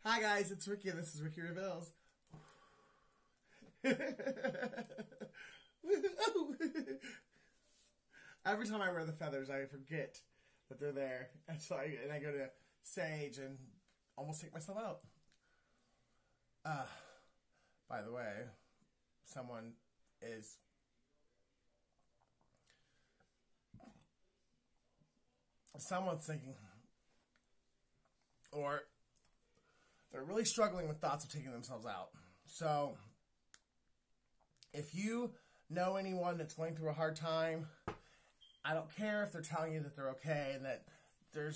Hi guys, it's Ricky and this is Ricky Reveals. Every time I wear the feathers, I forget that they're there. And so I go to Sage and almost take myself out. By the way, someone's thinking, or they're really struggling with thoughts of taking themselves out. So, if you know anyone that's going through a hard time, I don't care if they're telling you that they're okay and that they're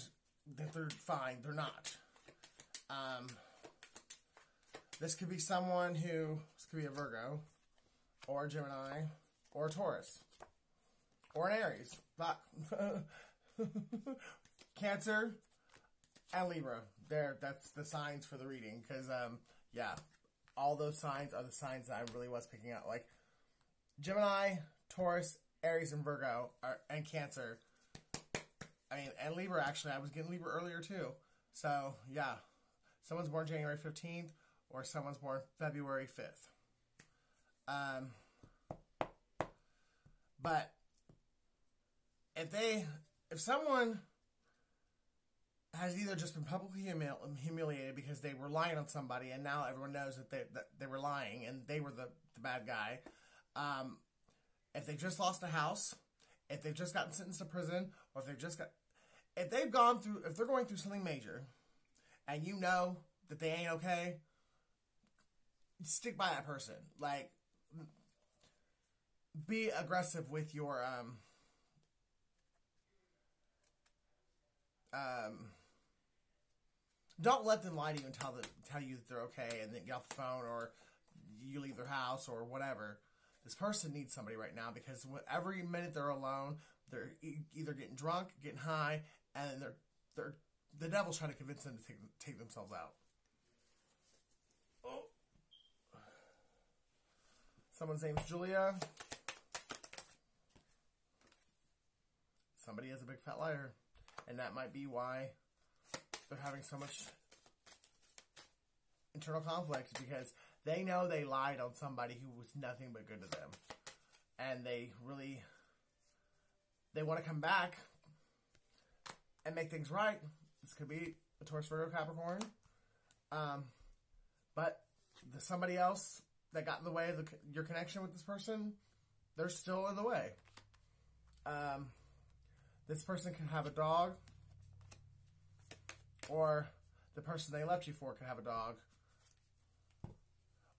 fine. They're not. This could be this could be a Virgo, or a Gemini, or a Taurus, or an Aries, Cancer, and Libra. That's the signs for the reading. Because, yeah, all those signs are the signs that I really was picking out. Like, Gemini, Taurus, Aries, and Virgo, and Cancer. I mean, and Libra, actually. I was getting Libra earlier, too. So, yeah. Someone's born January 15th, or someone's born February 5th. But, if someone has either just been publicly humiliated because they were lying on somebody, and now everyone knows that they were lying and they were the bad guy. If they just lost a house, if they've just gotten sentenced to prison, or if they're going through something major, and you know that they ain't okay, stick by that person. Like, be aggressive with your don't let them lie to you and tell you that they're okay and then get off the phone, or you leave their house, or whatever. This person needs somebody right now, because every minute they're alone, they're either getting drunk, getting high, and the devil's trying to convince them to take themselves out. Oh. Someone's name is Julia. Somebody is a big fat liar. And that might be why they're having so much internal conflict, because they know they lied on somebody who was nothing but good to them. And they want to come back and make things right. This could be a Taurus, Virgo, Capricorn. But somebody else that got in the way of your connection with this person, they're still in the way. This person can have a dog, or the person they left you for could have a dog,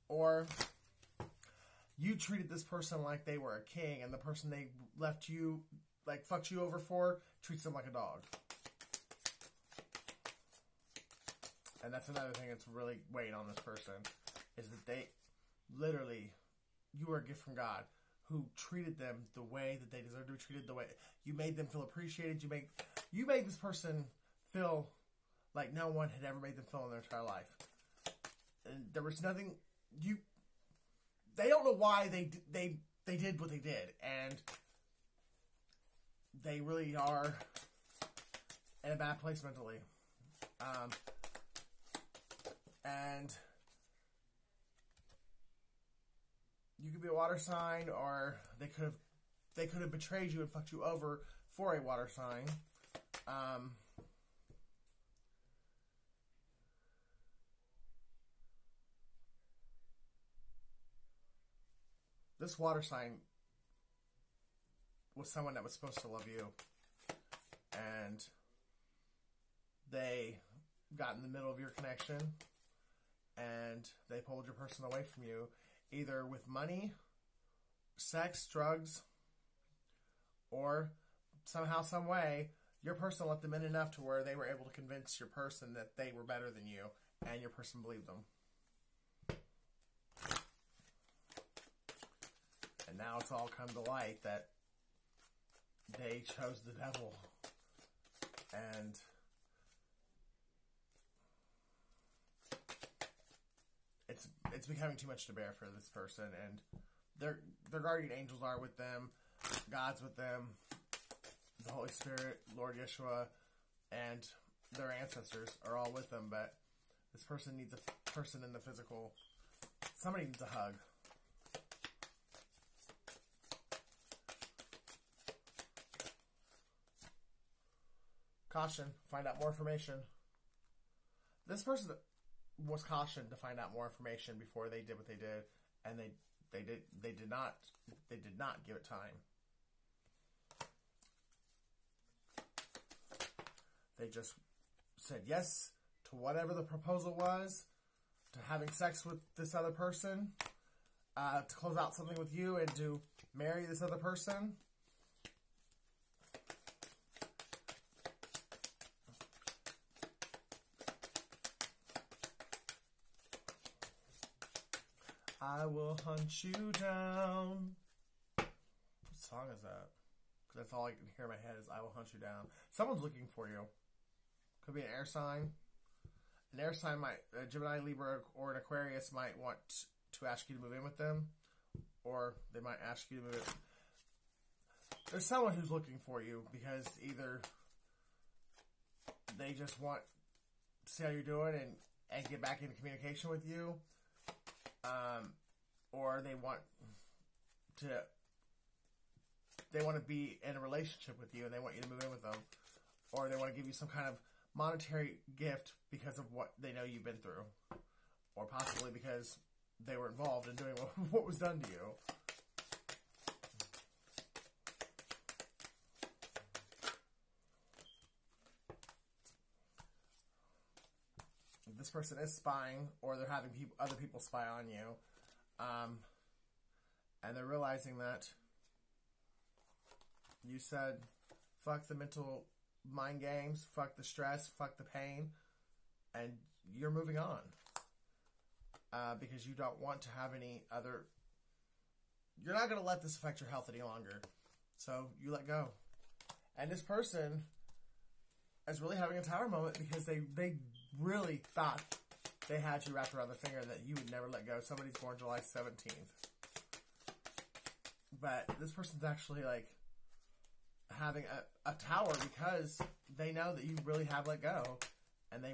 or you treated this person like they were a king, and the person they left you, like, fucked you over for, treats them like a dog. And that's another thing that's really weighing on this person, is that they literally, you are a gift from God, who treated them the way that they deserve to be treated. The way you made them feel appreciated. You made this person feel like no one had ever made them feel in their entire life. And there was nothing. They don't know why they did what they did, and they really are in a bad place mentally. And you could be a water sign, or they could have betrayed you and fucked you over for a water sign. This water sign was someone that was supposed to love you, and they got in the middle of your connection, and they pulled your person away from you, either with money, sex, drugs, or somehow, some way, your person let them in enough to where they were able to convince your person that they were better than you, and your person believed them. And now it's all come to light that they chose the devil. And it's becoming too much to bear for this person, and their guardian angels are with them, God's with them, the Holy Spirit, Lord Yeshua, and their ancestors are all with them. But This person needs a person in the physical. Somebody needs a hug. Caution. Find out more information. This person was cautioned to find out more information before they did what they did, and they did not give it time. They just said yes to whatever the proposal was, to having sex with this other person, to close out something with you, and to marry this other person. I will hunt you down. What song is that? Because that's all I can hear in my head is I will hunt you down. Someone's looking for you. Could be an air sign. An air sign might, a Gemini, Libra, or an Aquarius might want to ask you to move in with them. Or they might ask you to move in. There's someone who's looking for you because either they just want to see how you're doing and get back into communication with you. Or they want to be in a relationship with you and they want you to move in with them. Or they want to give you some kind of monetary gift because of what they know you've been through. Or possibly because they were involved in doing what was done to you. This person is spying, or they're having other people spy on you, and they're realizing that you said, fuck the mental mind games, fuck the stress, fuck the pain, and you're moving on, because you don't want to have any other, you're not going to let this affect your health any longer, so you let go. And this person is really having a tower moment because they really thought they had you wrapped around their finger that you would never let go. Somebody's born July 17th. But this person's actually like having a tower because they know that you really have let go. And they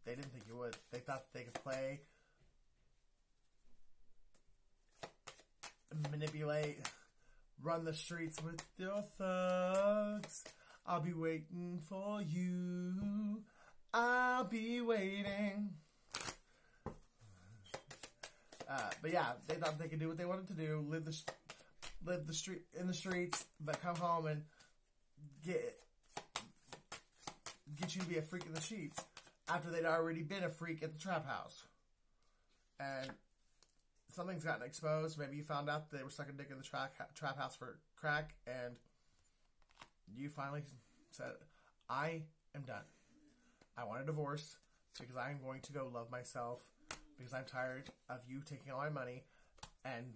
didn't think you would. They thought they could play, manipulate, run the streets with your thugs. I'll be waiting for you. I'll be waiting. But yeah, they thought they could do what they wanted to do, live in the streets, but come home and get you to be a freak in the sheets after they'd already been a freak at the trap house. And something's gotten exposed. Maybe you found out they were sucking dick in the trap house for crack, and you finally said, I am done. I want a divorce because I'm going to go love myself because I'm tired of you taking all my money and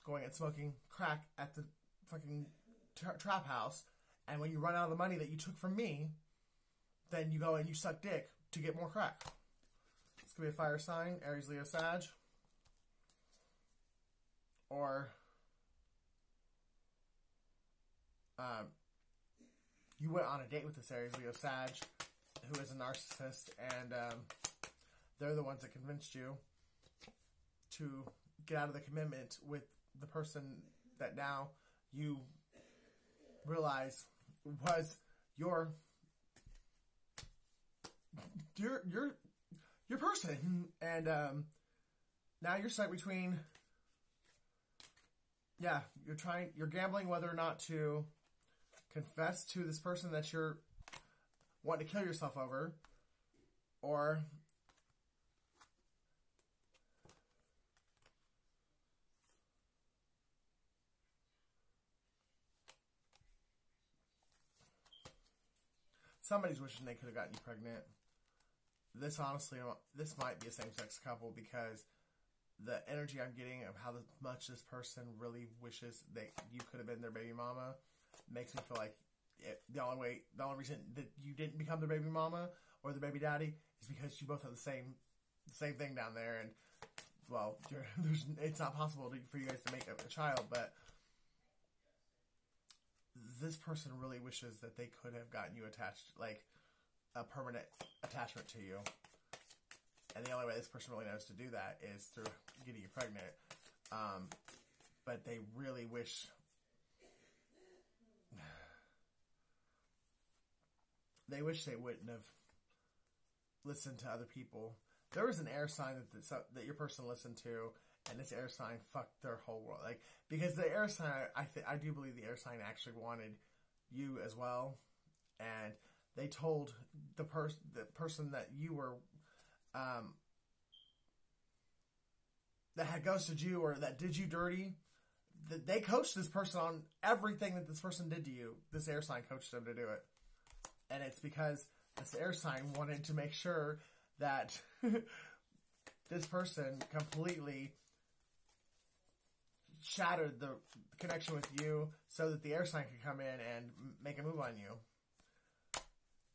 going and smoking crack at the fucking trap house. And when you run out of the money that you took from me, then you go and you suck dick to get more crack. It's going to be a fire sign, Aries, Leo, Sag. Or you went on a date with this Aries, Leo, Sag, who is a narcissist, and they're the ones that convinced you to get out of the commitment with the person that now you realize was your person, and now you're stuck between, you're gambling whether or not to confess to this person that you're wanting to kill yourself over, or somebody's wishing they could have gotten you pregnant. This honestly, this might be a same-sex couple because the energy I'm getting of how much this person really wishes that you could have been their baby mama makes me feel like the only reason that you didn't become their baby mama or the baby daddy is because you both have the same thing down there, and well, it's not possible for you guys to make a child, but this person really wishes that they could have gotten you attached, like a permanent attachment to you. And the only way this person really knows to do that is through getting you pregnant. But they really wish... They wish they wouldn't have listened to other people. There was an air sign that your person listened to, and this air sign fucked their whole world. Like, because the air sign, I do believe the air sign actually wanted you as well, and they told the person that you were, that had ghosted you or that did you dirty, that they coached this person on everything that this person did to you. This air sign coached them to do it. And it's because this air sign wanted to make sure that this person completely shattered the connection with you so that the air sign could come in and make a move on you.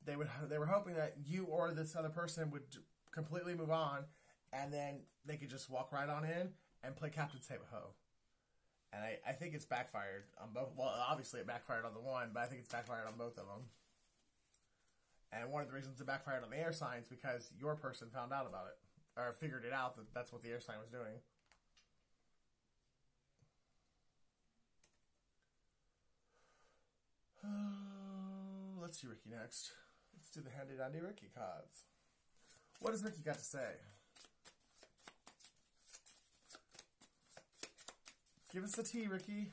They were hoping that you or this other person would completely move on, and then they could just walk right on in and play Captain Save-A-Ho. And I think it's backfired on both. Well, obviously it backfired on the one, but I think it's backfired on both of them. And one of the reasons it backfired on the air sign is because your person found out about it. Or figured it out that that's what the air sign was doing. Let's do Ricky next. Let's do the handy-dandy Ricky cards. What has Ricky got to say? Give us the tea, Ricky.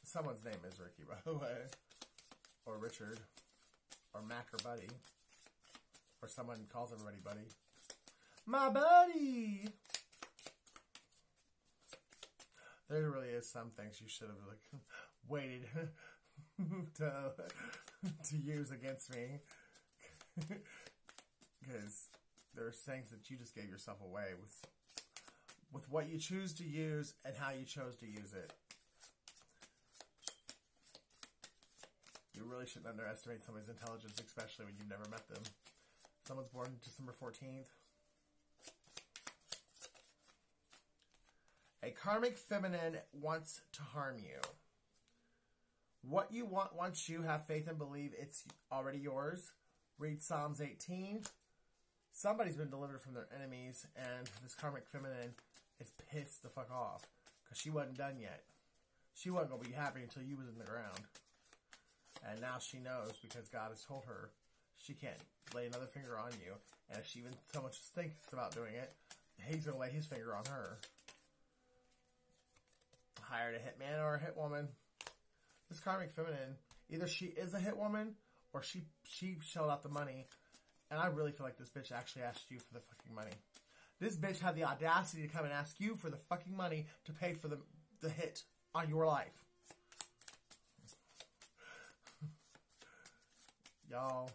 Someone's name is Ricky, by the way. Or Richard. Or Mac or Buddy. Or someone calls everybody Buddy. My buddy! There really is some things you should have waited to use against me. Because there's things that you just gave yourself away with what you choose to use and how you chose to use it. You really shouldn't underestimate somebody's intelligence, especially when you've never met them. Someone's born December 14th. A karmic feminine wants to harm you. What you want once you have faith and believe it's already yours. Read Psalms 18. Somebody's been delivered from their enemies, and this karmic feminine is pissed the fuck off because she wasn't done yet. She wasn't going to be happy until you was in the ground. And now she knows because God has told her she can't lay another finger on you. And if she even so much thinks about doing it, he's going to lay his finger on her. Hired a hitman or a hit woman. This karmic feminine, either she is a hit woman or she shelled out the money. And I really feel like this bitch actually asked you for the fucking money. This bitch had the audacity to come and ask you for the fucking money to pay for the hit on your life. Y'all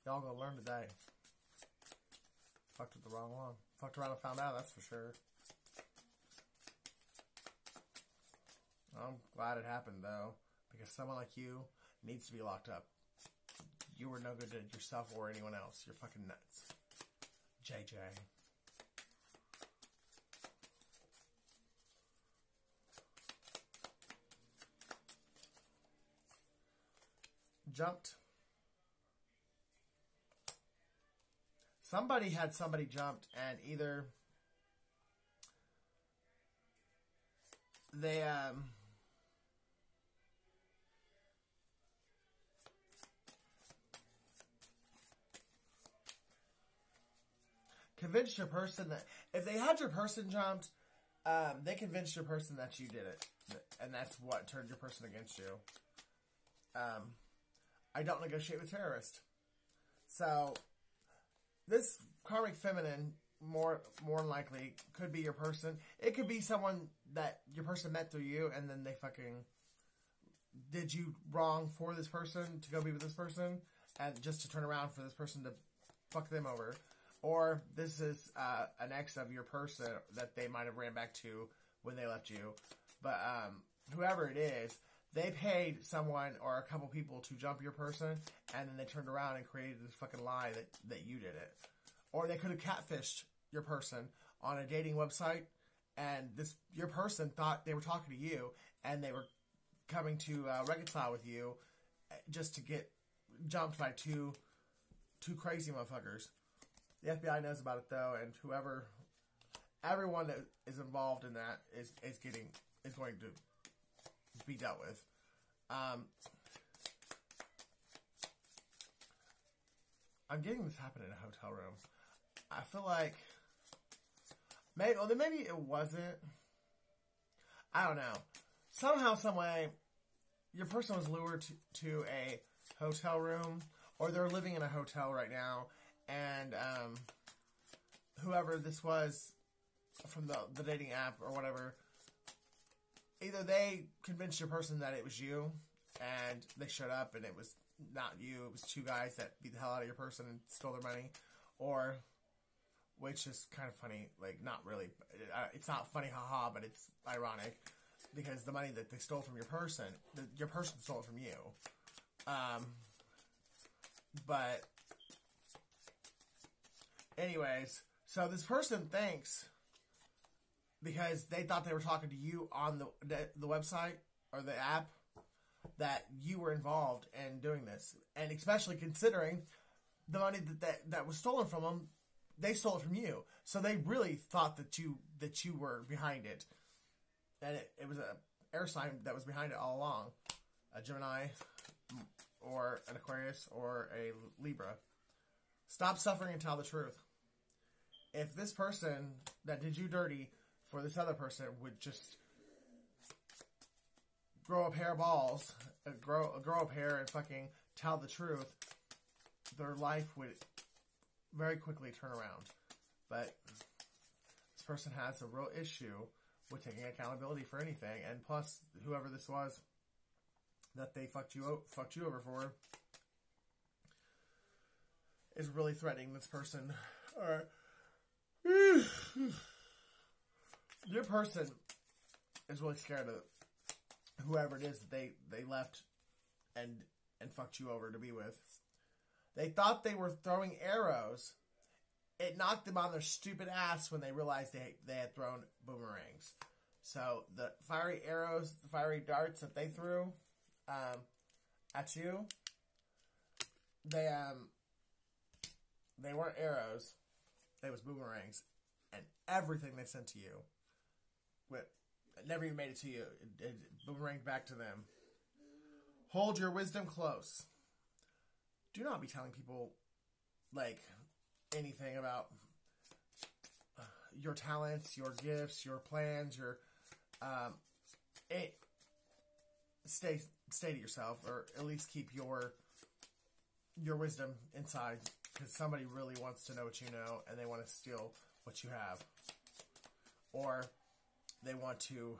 gonna learn today. Fucked with the wrong one. Fucked around and found out, that's for sure. I'm glad it happened, though, because someone like you needs to be locked up. You were no good to yourself or anyone else. You're fucking nuts. JJ. Jumped. Somebody had somebody jumped, and either they convinced your person that if they had your person jumped, they convinced your person that you did it, and that's what turned your person against you. I don't negotiate with terrorists. So this karmic feminine more than likely could be your person. It could be someone that your person met through you, and then they fucking did you wrong for this person to go be with this person, and just to turn around for this person to fuck them over. Or this is an ex of your person that they might have ran back to when they left you. But whoever it is, they paid someone or a couple people to jump your person, and then they turned around and created this fucking lie that you did it. Or they could have catfished your person on a dating website, and your person thought they were talking to you, and they were coming to reconcile with you just to get jumped by two two crazy motherfuckers. The FBI knows about it though, and everyone that is involved in that is going to be dealt with. I'm getting this happen in a hotel room. I feel like maybe it wasn't. I don't know. Somehow, some way, your person was lured to a hotel room, or they're living in a hotel right now, and whoever this was from the dating app or whatever, either they convinced your person that it was you, and they showed up and it was not you, it was two guys that beat the hell out of your person and stole their money, or, which is kind of funny, like, not really, it's not funny, haha, but it's ironic, because the money that they stole from your person stole it from you. But anyways, so this person thinks, because they thought they were talking to you on the website or the app, that you were involved in doing this, and especially considering the money that was stolen from them, they stole it from you. So they really thought that you were behind it, and it was a air sign that was behind it all along, a Gemini, or an Aquarius, or a Libra. Stop suffering and tell the truth. If this person that did you dirty for this other person would just grow a pair of balls, grow a pair, and fucking tell the truth, their life would very quickly turn around. But this person has a real issue with taking accountability for anything, and plus, whoever this was that they fucked you over for is really threatening this person. Or your person is really scared of whoever it is that they left and fucked you over to be with. They thought they were throwing arrows. It knocked them on their stupid ass when they realized they had thrown boomerangs. So the fiery arrows, the fiery darts that they threw at you, they weren't arrows. They was boomerangs, and everything they sent to you, it never even made it to you. It boomeranged back to them. Hold your wisdom close. Do not be telling people, like, anything about your talents, your gifts, your plans, your stay to yourself, or at least keep your wisdom inside, because somebody really wants to know what you know, and they want to steal what you have, or they want to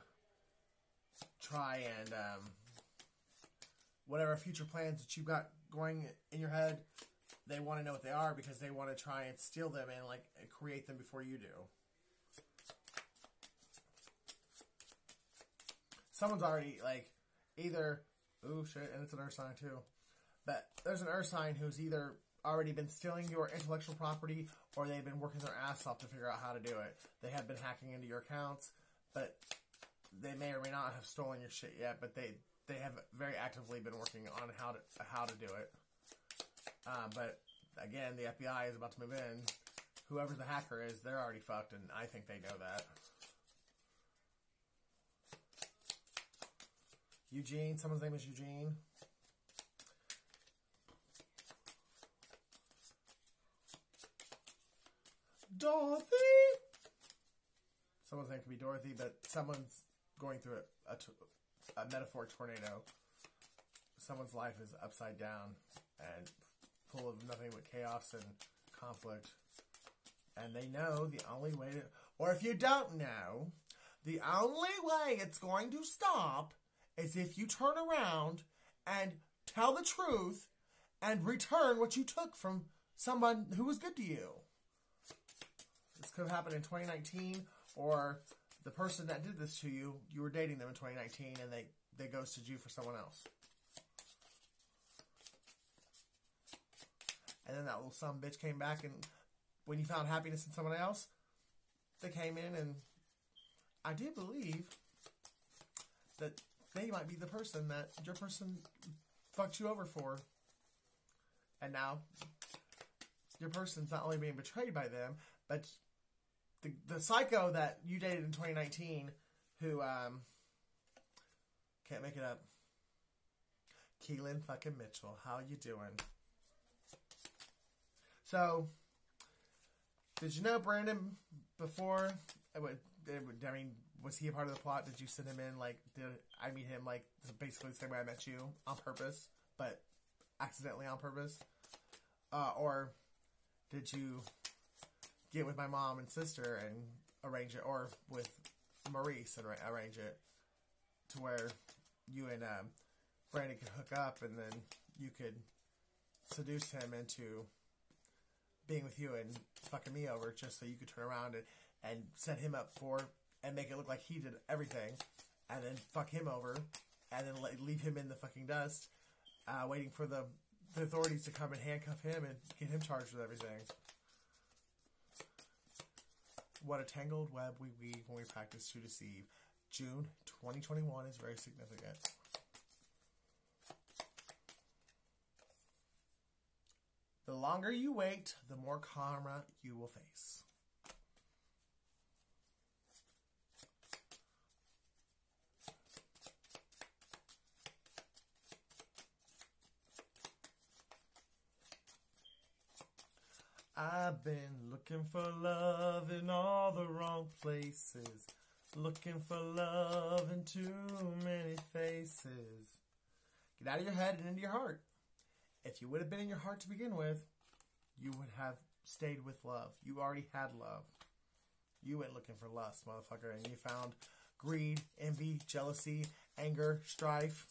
try and whatever future plans that you've got going in your head, they want to know what they are, because they want to try and steal them and like create them before you do. Someone's already like either, oh shit, and it's an earth sign too, but there's an earth sign who's either already been stealing your intellectual property, or they've been working their ass off to figure out how to do it. They have been hacking into your accounts, but they may or may not have stolen your shit yet, but they have very actively been working on how to do it. But again, the FBI is about to move in. Whoever the hacker is, they're already fucked, and I think they know that. Eugene, someone's name is Eugene. Dorothy! Someone's name could be Dorothy, but someone's going through a metaphoric tornado. Someone's life is upside down and full of nothing but chaos and conflict. And they know the only way to... Or if you don't know, the only way it's going to stop is if you turn around and tell the truth and return what you took from someone who was good to you. This could have happened in 2019, or the person that did this to you, you were dating them in 2019, and they ghosted you for someone else. And then that little son of a bitch came back, and when you found happiness in someone else, they came in, and I do believe that they might be the person that your person fucked you over for. And now your person's not only being betrayed by them, but the psycho that you dated in 2019 who, can't make it up. Keelan fucking Mitchell. How you doing? So, did you know Brandon before? I mean, was he a part of the plot? Did you send him in, like, did I meet him, like, basically the same way I met you? On purpose, but accidentally on purpose? Or did you get with my mom and sister and arrange it? Or with Maurice and arrange it to where you and Brandon could hook up and then you could seduce him into being with you and fucking me over just so you could turn around and set him up for and make it look like he did everything and then fuck him over and then leave him in the fucking dust waiting for the authorities to come and handcuff him and get him charged with everything. What a tangled web we weave when we practice to deceive. June 2021 is very significant. The longer you wait, the more karma you will face. I've been looking for love in all the wrong places. Looking for love in too many faces. Get out of your head and into your heart. If you would have been in your heart to begin with, you would have stayed with love. You already had love. You went looking for lust, motherfucker, and you found greed, envy, jealousy, anger, strife,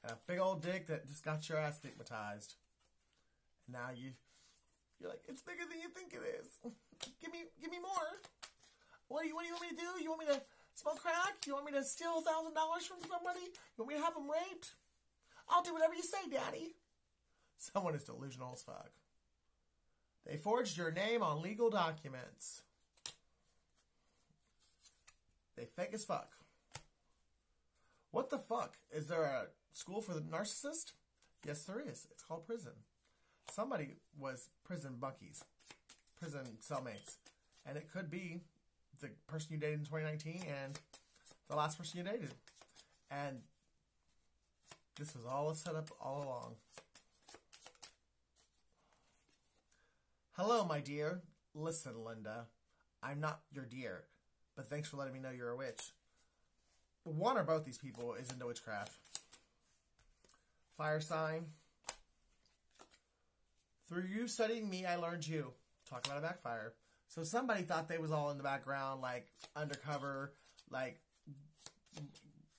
and a big old dick that just got your ass stigmatized. And now you're like, it's bigger than you think it is. Give me more. What do you want me to do? You want me to smoke crack? You want me to steal $1,000 from somebody? You want me to have them raped? I'll do whatever you say, Daddy. Someone is delusional as fuck. They forged your name on legal documents. They fake as fuck. What the fuck? Is there a school for the narcissist? Yes, there is. It's called prison. Somebody was prison bunkies. Prison cellmates. And it could be the person you dated in 2019 and the last person you dated. And this was all set up all along. Hello, my dear. Listen, Linda. I'm not your dear, but thanks for letting me know you're a witch. One or both these people is into witchcraft. Fire sign. Through you studying me, I learned you. Talk about a backfire. So somebody thought they was all in the background, like undercover, like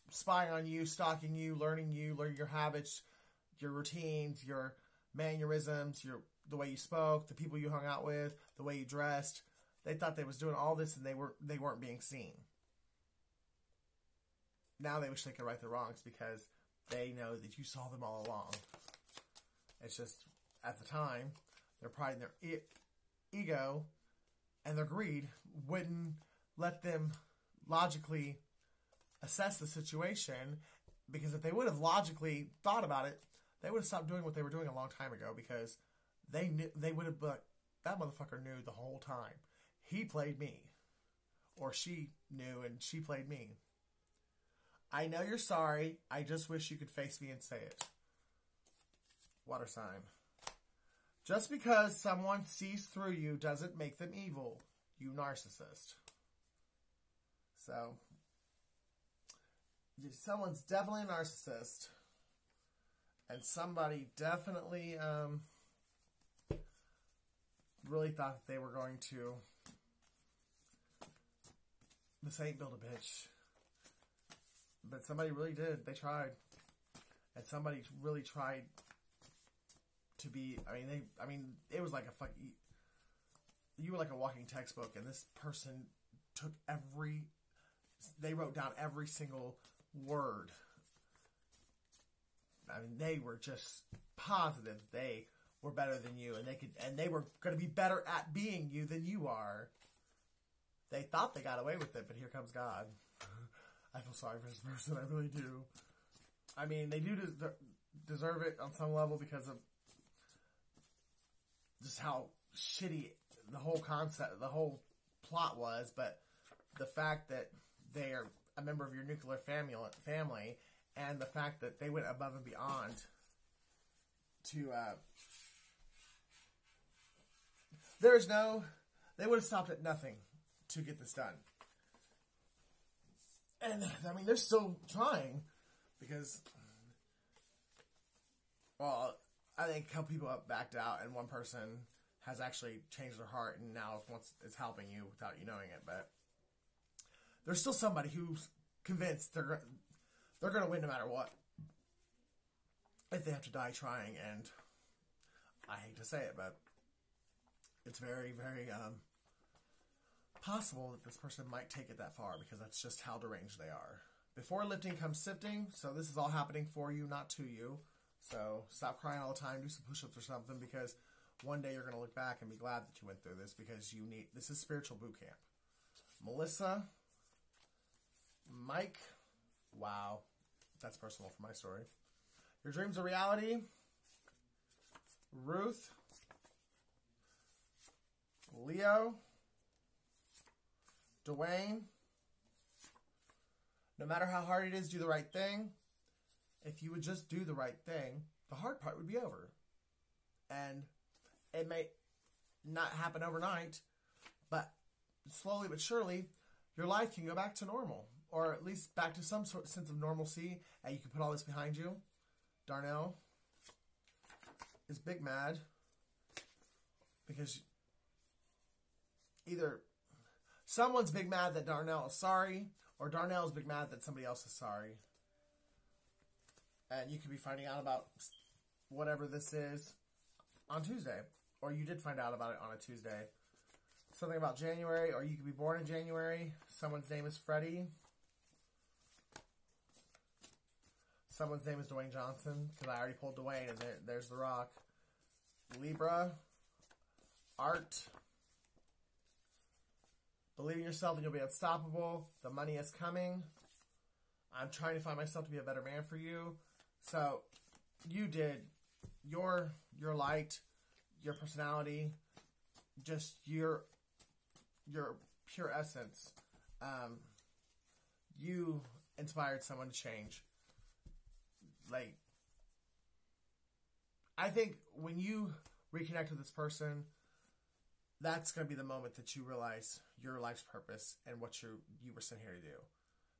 spying on you, stalking you, learning your habits, your routines, your mannerisms, the way you spoke, the people you hung out with, the way you dressed. They thought they was doing all this and they weren't being seen. Now they wish they could right their wrongs because they know that you saw them all along. It's just, at the time, their pride and their ego and their greed wouldn't let them logically assess the situation, because if they would have logically thought about it, they would have stopped doing what they were doing a long time ago, because they would have been like, that motherfucker knew the whole time. He played me. Or she knew and she played me. I know you're sorry. I just wish you could face me and say it. Water sign. Just because someone sees through you doesn't make them evil, you narcissist. So, someone's definitely a narcissist. And somebody definitely really thought that they were going to... This ain't build a bitch. But somebody really did. They tried. And somebody really tried to be... it was like a fucking... You were like a walking textbook, and this person took they wrote down every single word. I mean, they were just positive they were better than you, and they were going to be better at being you than you are. They thought they got away with it, but here comes God. I feel sorry for this person, I really do. I mean, they do deserve it on some level because of just how shitty the whole concept, the whole plot was, but the fact that they are a member of your nuclear family, and the fact that they went above and beyond to, they would have stopped at nothing to get this done. And, I mean, they're still trying, because, well, I think a couple people have backed out, and one person has actually changed their heart, and now is helping you without you knowing it, but there's still somebody who's convinced they're going to win no matter what. If they have to die trying, and I hate to say it, but it's very, very possible that this person might take it that far, because that's just how deranged they are. Before lifting comes sifting, so this is all happening for you, not to you. So stop crying all the time, do some push-ups or something, because one day you're going to look back and be glad that you went through this, because this is spiritual boot camp. Melissa, Mike, wow, that's personal for my story. Your dreams are reality. Ruth, Leo, Dwayne. No matter how hard it is, do the right thing. If you would just do the right thing, the hard part would be over. And it may not happen overnight, but slowly but surely, your life can go back to normal. Or at least back to some sort of sense of normalcy, and you can put all this behind you. Darnell is big mad because either someone's big mad that Darnell is sorry, or Darnell's big mad that somebody else is sorry. And you could be finding out about whatever this is on Tuesday. Or you did find out about it on a Tuesday. Something about January, or you could be born in January. Someone's name is Freddie. Someone's name is Dwayne Johnson, because I already pulled Dwayne, and there's The Rock. Libra. Art. Believe in yourself and you'll be unstoppable. The money is coming. I'm trying to find myself to be a better man for you. So, you did your light, your personality, just your pure essence. You inspired someone to change. Like, I think when you reconnect with this person, that's going to be the moment that you realize your life's purpose and what you were sent here to do.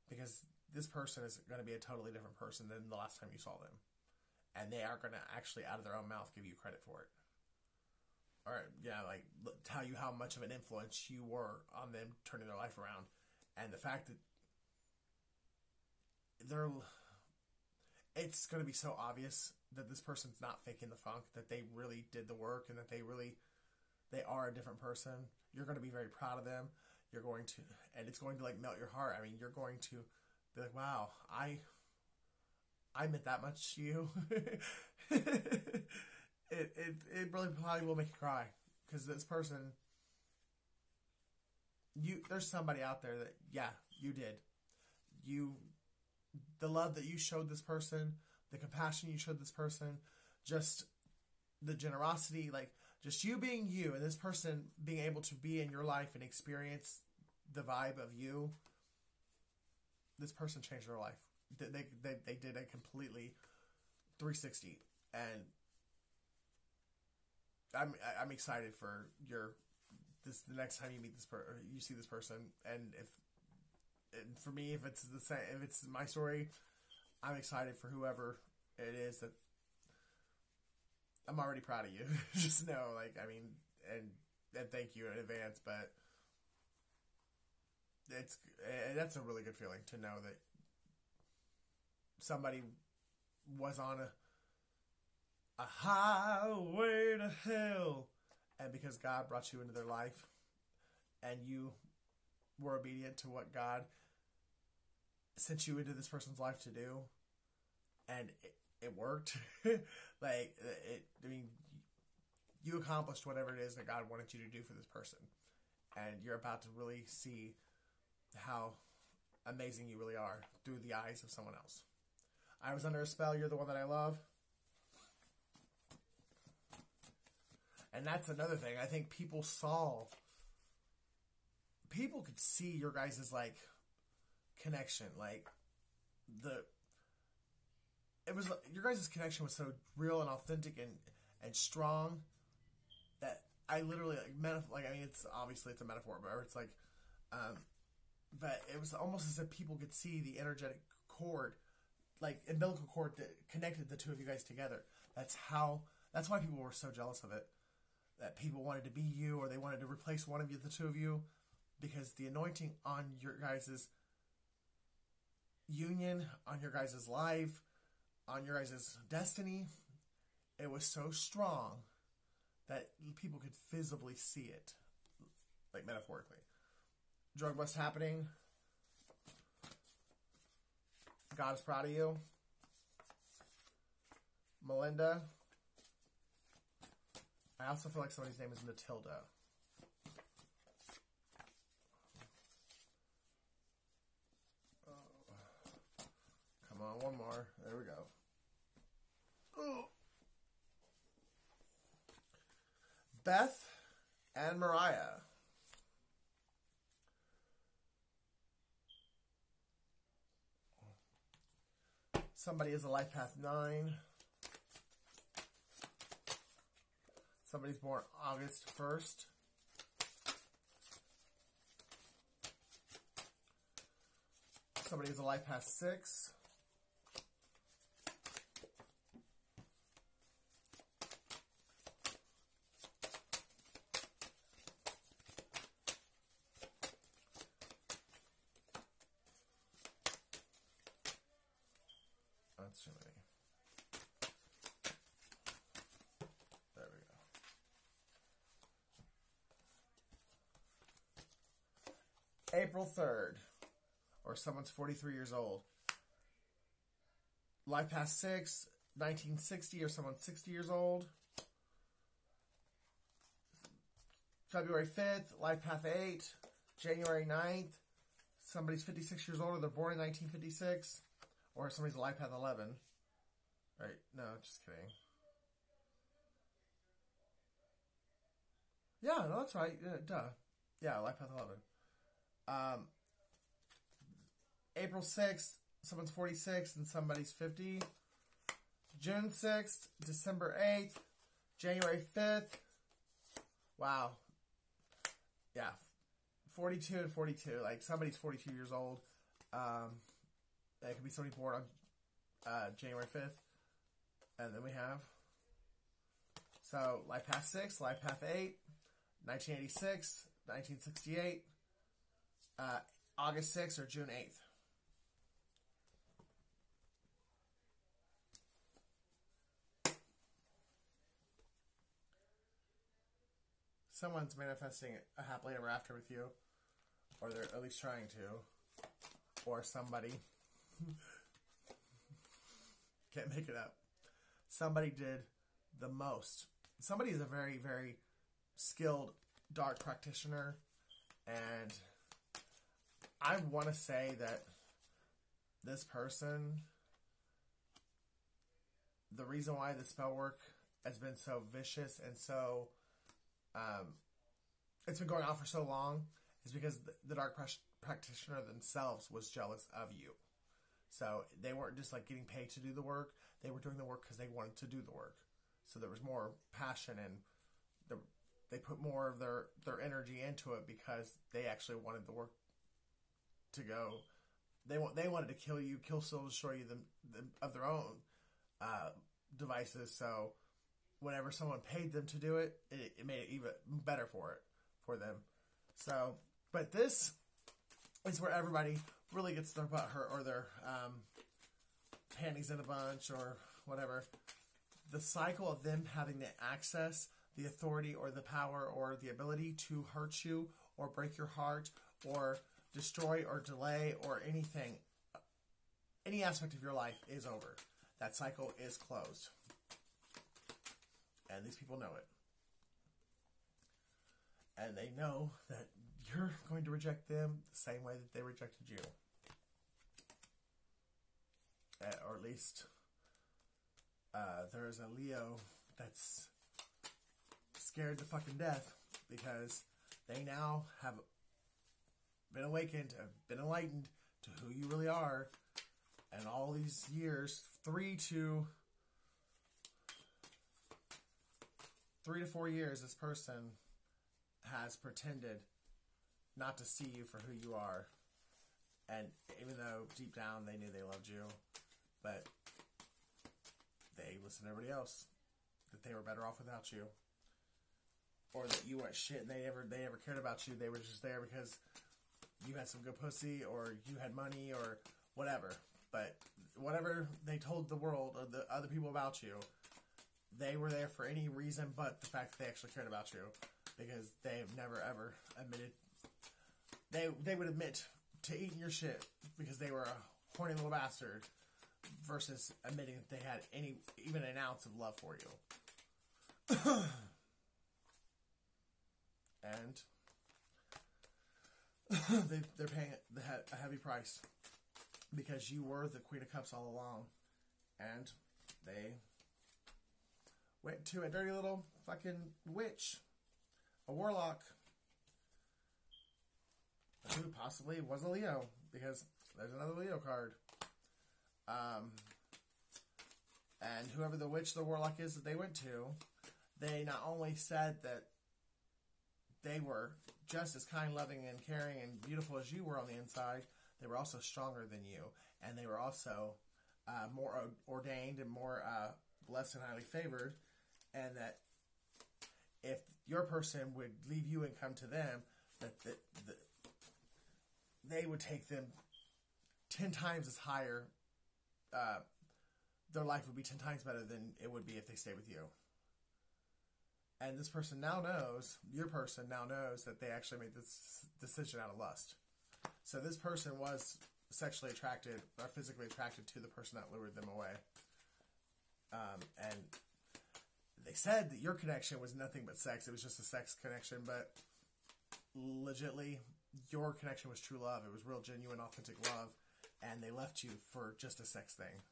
Because this person is going to be a totally different person than the last time you saw them. And they are going to actually, out of their own mouth, give you credit for it. Or, yeah, like, tell you how much of an influence you were on them turning their life around. And the fact that it's going to be so obvious that this person's not faking the funk, that they really did the work, and that they are a different person. You're going to be very proud of them. You're going to, and it's going to, like, melt your heart. I mean, you're going to be like, wow, I meant that much to you. It really probably will make you cry, because this person, there's somebody out there that, yeah, you did. The love that you showed this person, the compassion you showed this person, just the generosity, like, just you being you, and this person being able to be in your life and experience the vibe of you. This person changed their life. They did a completely 360, and I'm excited for the next time you meet you see this person, and for me, if it's the same, if it's my story, I'm excited for whoever it is. That I'm already proud of you. Just know, like, I mean, and thank you in advance, but that's a really good feeling to know that somebody was on a highway to hell, and because God brought you into their life, and you were obedient to what God sent you into this person's life to do, and it worked. Like, I mean, you accomplished whatever it is that God wanted you to do for this person, and you're about to really see how amazing you really are through the eyes of someone else. I was under a spell. You're the one that I love. And that's another thing. I think people could see your guys' like connection. Like your guys' connection was so real and authentic and strong that I literally it's obviously it's a metaphor, but it's like, but it was almost as if people could see the energetic cord, like umbilical cord that connected the two of you guys together. That's why people were so jealous of it. That people wanted to be you, or they wanted to replace one of you, the two of you, because the anointing on your guys' union, on your guys' life, on your guys' destiny, it was so strong that people could visibly see it, like metaphorically. Drug bust happening. God is proud of you. Melinda. I also feel like somebody's name is Matilda. Oh. Come on, one more. There we go. Oh. Beth and Mariah. Somebody is a life path 9. Somebody's born August 1st. Somebody is a life path 6. That's too many. There we go. April 3rd, or someone's 43 years old. Life path 6, 1960, or someone's 60 years old. February 5th, life path 8, January 9th, somebody's 56 years old, or they're born in 1956, or somebody's a life path 11. Right? No, just kidding. Yeah, no, that's right. Duh. Yeah, life path 11. April 6th, someone's 46 and somebody's 50. June 6th, December 8th, January 5th. Wow. Yeah. 42 and 42. Like, somebody's 42 years old. It could be somebody born on January 5th. And then we have... So, life path 6, life path 8, 1986, 1968, August 6th or June 8th. Someone's manifesting a happily ever after with you, or they're at least trying to, or somebody. Can't make it up. Somebody did the most. Somebody is a very, very skilled dark practitioner, and I want to say that this person, the reason why the spell work has been so vicious and so it's been going on for so long is because the dark practitioner themselves was jealous of you. So they weren't just like getting paid to do the work. They were doing the work because they wanted to do the work. So there was more passion, and they put more of their energy into it because they actually wanted the work to go. They wanted to kill you, kill, steal, destroy you of their own devices. So whenever someone paid them to do it, it made it even better for them. So, but this is where everybody really gets their butt hurt or their panties in a bunch or whatever. The cycle of them having the access, the authority, or the power, or the ability to hurt you or break your heart or destroy or delay or anything, any aspect of your life is over. That cycle is closed. And these people know it. And they know that you're going to reject them the same way that they rejected you. Or at least there is a Leo that's scared to fucking death because they now have been awakened, have been enlightened to who you really are. And all these years, 3 to 4 years, this person has pretended not to see you for who you are. And even though deep down they knew they loved you, but they listened to everybody else, that they were better off without you, or that you weren't shit and they never cared about you. They were just there because you had some good pussy, or you had money, or whatever. But whatever they told the world or the other people about you, they were there for any reason but the fact that they actually cared about you, because they have never ever admitted. They would admit to eating your shit because they were a horny little bastard, versus admitting that they had even an ounce of love for you. And they're paying a heavy price because you were the Queen of Cups all along, and they went to a dirty little fucking witch, a warlock, who possibly was a Leo, because there's another Leo card. And whoever the witch, the warlock is that they went to, they not only said that they were just as kind, loving, and caring, and beautiful as you were on the inside, they were also stronger than you. And they were also more ordained and more blessed and highly favored. And that if your person would leave you and come to them, that they would take them 10 times as higher. Their life would be 10 times better than it would be if they stayed with you. And this person now knows, your person now knows, that they actually made this decision out of lust. So this person was sexually attracted or physically attracted to the person that lured them away. And they said that your connection was nothing but sex. It was just a sex connection, but legitly, your connection was true love. It was real, genuine, authentic love. And they left you for just a sex thing.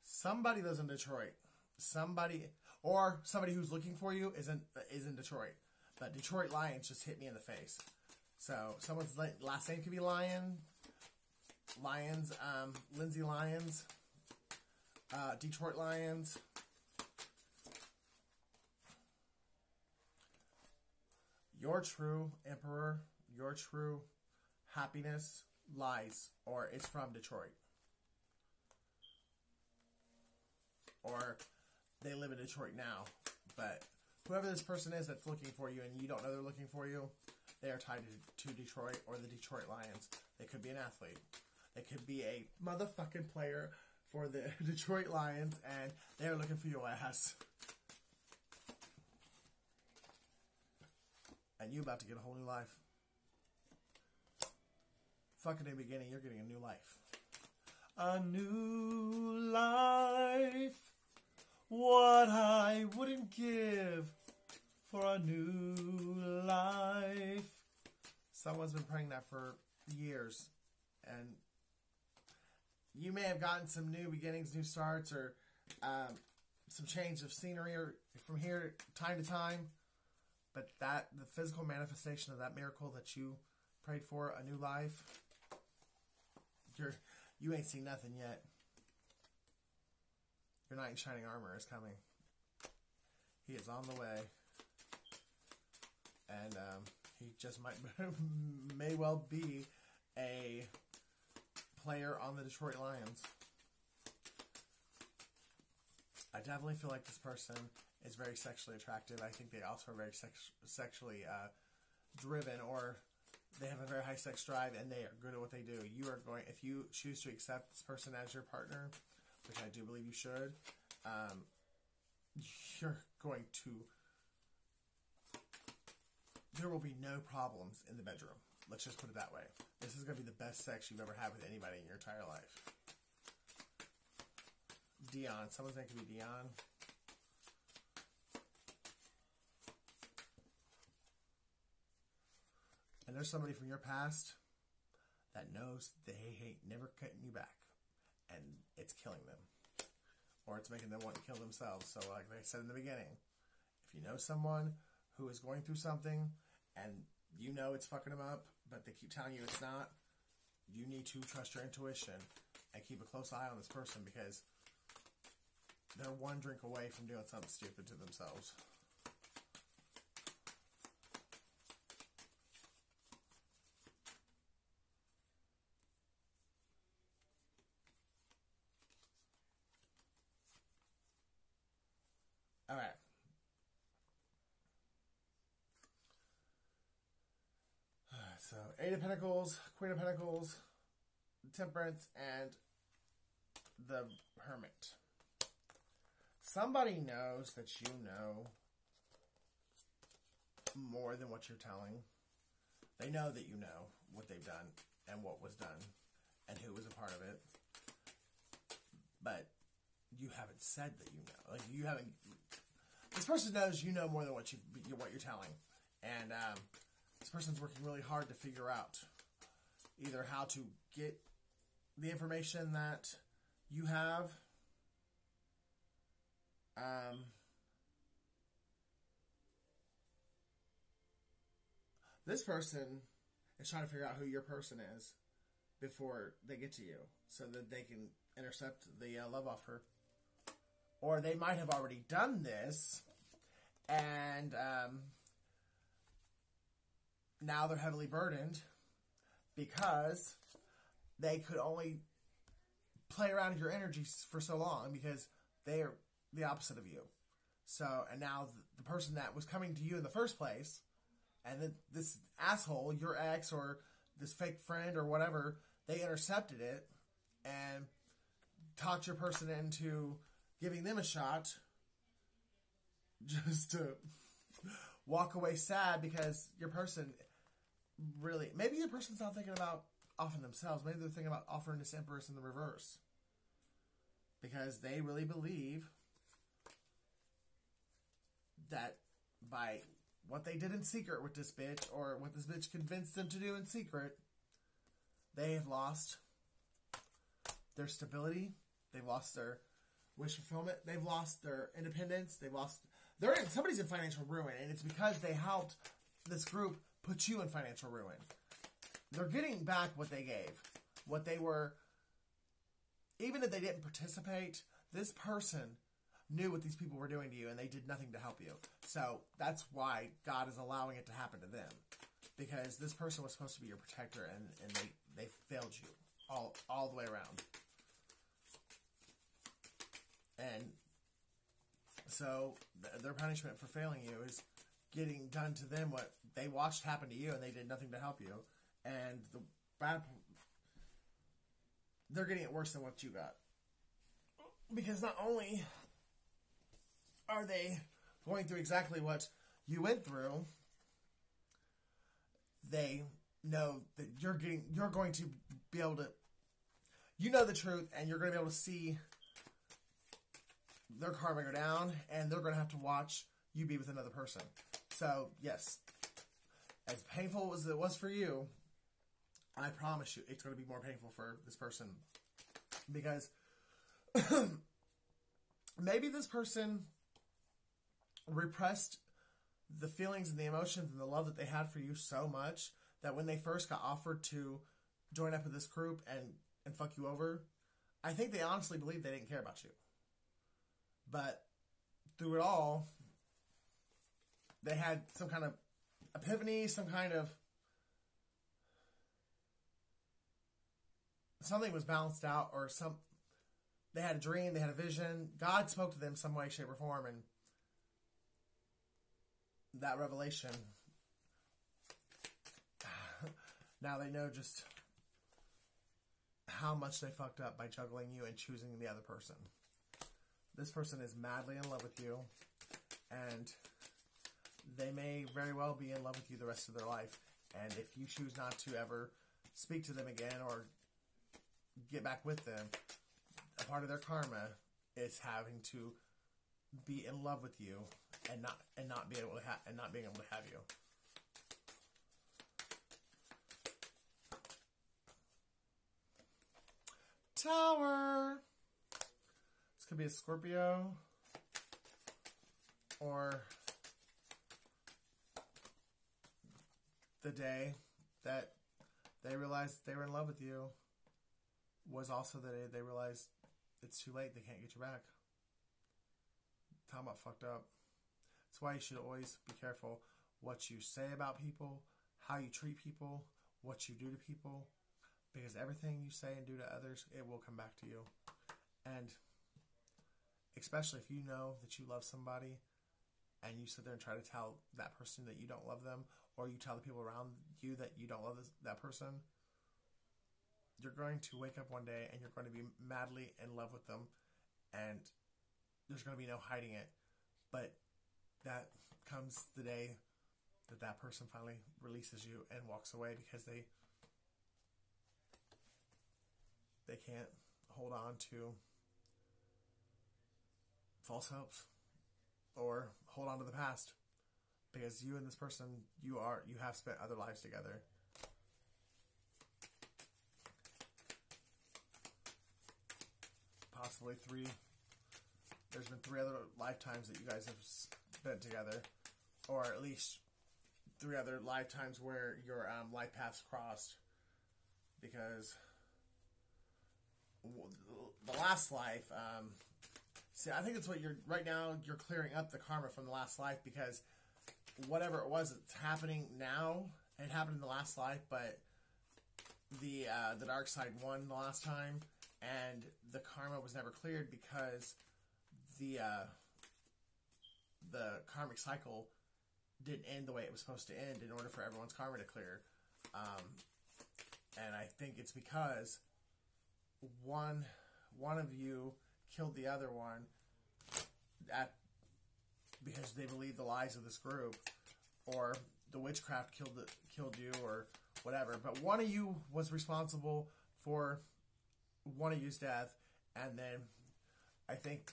Somebody lives in Detroit. Somebody who's looking for you is in Detroit. But Detroit Lions just hit me in the face. So someone's last name could be Lions, Lindsay Lyons, Detroit Lions. Your true emperor, your true happiness lies, or is from Detroit. Or they live in Detroit now. But whoever this person is that's looking for you and you don't know they're looking for you, they are tied to Detroit or the Detroit Lions. They could be an athlete. They could be a motherfucking player for the Detroit Lions, and they're looking for your ass. And you about to get a whole new life. Fucking in the beginning, you're getting a new life. A new life. What I wouldn't give for a new life. Someone's been praying that for years. And you may have gotten some new beginnings, new starts, or some change of scenery or from here time to time. But the physical manifestation of that miracle that you prayed for, a new life, you ain't seen nothing yet. Your knight in shining armor is coming. He is on the way. And he just may well be a player on the Detroit Lions. I definitely feel like this person is very sexually attractive. I think they also are very sexually driven, or they have a very high sex drive, and they are good at what they do. If you choose to accept this person as your partner, which I do believe you should, you're going to... There will be no problems in the bedroom. Let's just put it that way. This is going to be the best sex you've ever had with anybody in your entire life. Dion. Someone's name could be Dion. And there's somebody from your past that knows they hate never cutting you back. And it's killing them. or it's making them want to kill themselves. So like I said in the beginning, if you know someone who is going through something and you know it's fucking them up, but they keep telling you it's not, you need to trust your intuition and keep a close eye on this person, because they're one drink away from doing something stupid to themselves. All right. So, Eight of Pentacles, Queen of Pentacles, Temperance, and the Hermit. Somebody knows that you know more than what you're telling. They know that you know what they've done and what was done and who was a part of it. But you haven't said that you know. Like, you haven't... This person knows you know more than what you're telling. And this person's working really hard to figure out either how to get the information that you have, this person is trying to figure out who your person is before they get to you, so that they can intercept the love offer. Or they might have already done this, and now they're heavily burdened because they could only play around with your energy for so long because they are the opposite of you. So, and now the person that was coming to you in the first place, and then this asshole, your ex or this fake friend or whatever, they intercepted it and talked your person into giving them a shot just to walk away sad because your person really... Maybe your person's not thinking about offering themselves. Maybe they're thinking about offering this Empress in the reverse. Because they really believe that by what they did in secret with this bitch, or what this bitch convinced them to do in secret, they have lost their stability. They've lost their wish fulfillment. They've lost their independence. They've lost... somebody's in financial ruin, and it's because they helped this group put you in financial ruin. They're getting back what they gave. What they were... Even if they didn't participate, this person knew what these people were doing to you, and they did nothing to help you. So that's why God is allowing it to happen to them. Because this person was supposed to be your protector, and they failed you all the way around. And so their punishment for failing you is getting done to them what they watched happen to you, and they did nothing to help you. And the bad... They're getting it worse than what you got. Because not only are they going through exactly what you went through, they know that you're going to be able to... You know the truth, and you're going to be able to see their karma go down, and they're going to have to watch you be with another person. So, yes, as painful as it was for you, I promise you, it's going to be more painful for this person. Because maybe this person repressed the feelings and the emotions and the love that they had for you so much that when they first got offered to join up with this group and fuck you over, I think they honestly believed they didn't care about you. But through it all, they had some kind of epiphany, some kind of... Something was balanced out, or they had a dream, they had a vision. God spoke to them some way, shape, or form, and that revelation, now they know just how much they fucked up by juggling you and choosing the other person. This person is madly in love with you, and they may very well be in love with you the rest of their life. And if you choose not to ever speak to them again or get back with them, a part of their karma is having to be in love with you and not being able to have you. Tower. This could be a Scorpio or the day that they realized they were in love with you was also the day they realized it's too late. They can't get you back. Talking about fucked up. That's why you should always be careful what you say about people, how you treat people, what you do to people, because everything you say and do to others, it will come back to you. And especially if you know that you love somebody and you sit there and try to tell that person that you don't love them, or you tell the people around you that you don't love that person, you're going to wake up one day and you're going to be madly in love with them, and there's going to be no hiding it. But that comes the day that that person finally releases you and walks away because they can't hold on to false hopes or hold on to the past, because you and this person, you have spent other lives together. Possibly 3. There's been 3 other lifetimes that you guys have spent together, or at least 3 other lifetimes where your life paths crossed, because the last life, see, I think it's what right now, you're clearing up the karma from the last life, because whatever it was that's happening now, it happened in the last life, but the dark side won the last time, and the karma was never cleared because the karmic cycle didn't end the way it was supposed to end in order for everyone's karma to clear. And I think it's because one of you killed the other one because they believed the lies of this group, or the witchcraft killed you, or whatever. But one of you was responsible for one of you's death, and then I think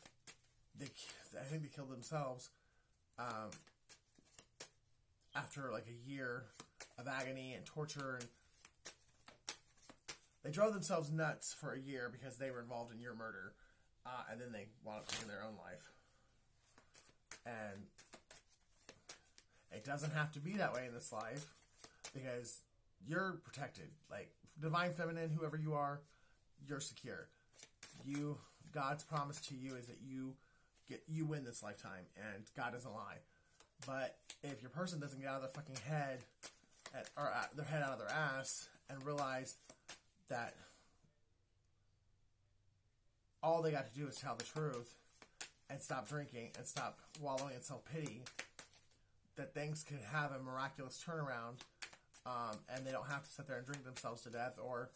they killed themselves after like a year of agony and torture, and they drove themselves nuts for a year because they were involved in your murder, and then they wound up taking their own life. And it doesn't have to be that way in this life, because you're protected. Like, Divine Feminine, whoever you are, you're secure. God's promise to you is that you win this lifetime, and God doesn't lie. But if your person doesn't get out of their fucking head, their head out of their ass, and realize that all they got to do is tell the truth, and stop drinking, and stop wallowing in self-pity, that things could have a miraculous turnaround, and they don't have to sit there and drink themselves to death, or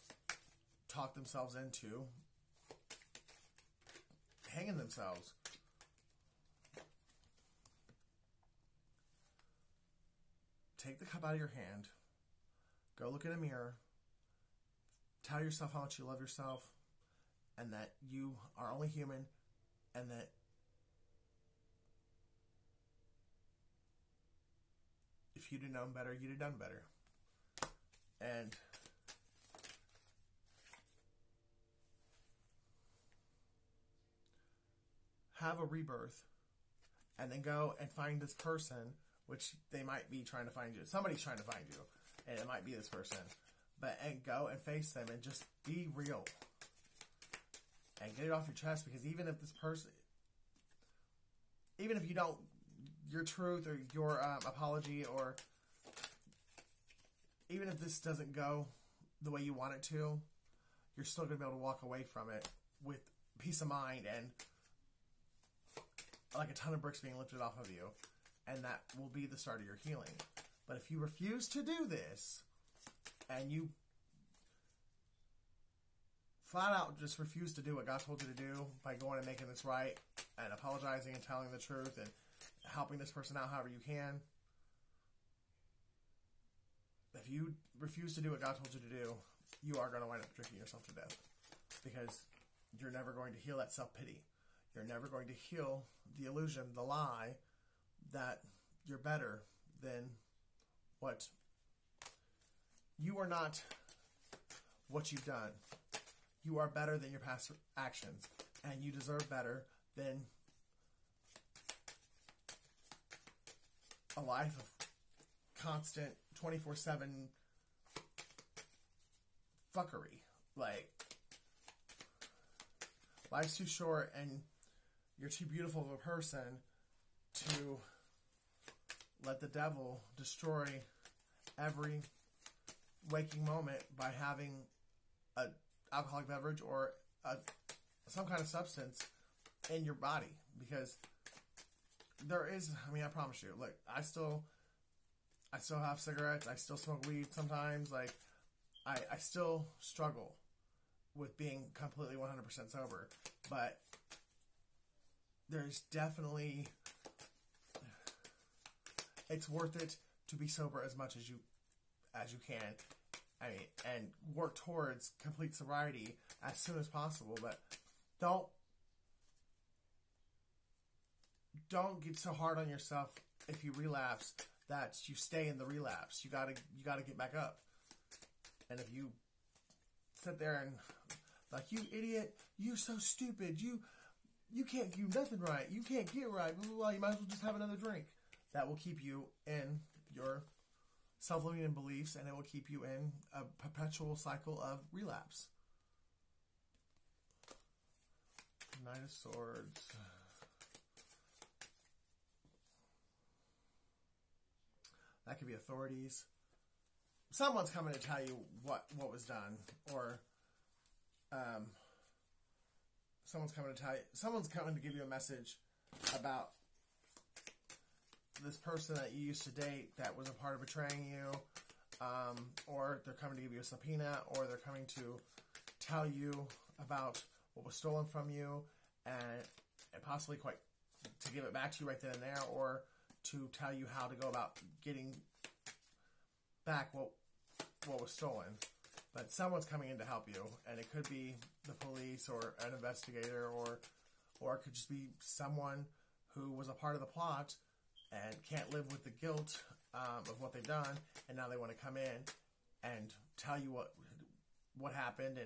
talk themselves into hanging themselves. Take the cup out of your hand, go look in a mirror, tell yourself how much you love yourself, and that you are only human, and that if you'd have known better, you'd have done better. And have a rebirth, and then go and find this person, which they might be trying to find you. Somebody's trying to find you, and it might be this person. And go and face them, and just be real. And get it off your chest, because even if this person, even if you don't, your truth or your apology, or even if this doesn't go the way you want it to, you're still going to be able to walk away from it with peace of mind and like a ton of bricks being lifted off of you. And that will be the start of your healing. But if you refuse to do this, and you flat out just refuse to do what God told you to do by going and making this right, and apologizing and telling the truth, and helping this person out however you can, if you refuse to do what God told you to do, you are going to wind up drinking yourself to death. Because you're never going to heal that self-pity. You're never going to heal the illusion, the lie, that you're better than what you are. Not what you've done. You are better than your past actions. and you deserve better than a life of constant 24/7 fuckery. Like, life's too short and you're too beautiful of a person to let the devil destroy every waking moment by having an alcoholic beverage or some kind of substance in your body. Because there is, I mean, I promise you, look, I still have cigarettes, I still smoke weed sometimes, like, I still struggle with being completely 100% sober, but there's definitely, it's worth it to be sober as much as you can. I mean, and work towards complete sobriety as soon as possible, but don't get so hard on yourself if you relapse that you stay in the relapse. You gotta get back up. And if you sit there and like, you idiot, you so stupid, you can't do nothing right, you can't get right, blah, blah, blah, you might as well just have another drink. That will keep you in your self-limiting beliefs, and it will keep you in a perpetual cycle of relapse. Knight of Swords. That could be authorities. Someone's coming to tell you what was done, or someone's coming to give you a message about this person that you used to date that was a part of betraying you, or they're coming to give you a subpoena, or they're coming to tell you about what was stolen from you, and possibly to give it back to you right then and there, or to tell you how to go about getting back what was stolen. But someone's coming in to help you, and it could be the police or an investigator, or it could just be someone who was a part of the plot and can't live with the guilt of what they've done, and now they want to come in and tell you what happened,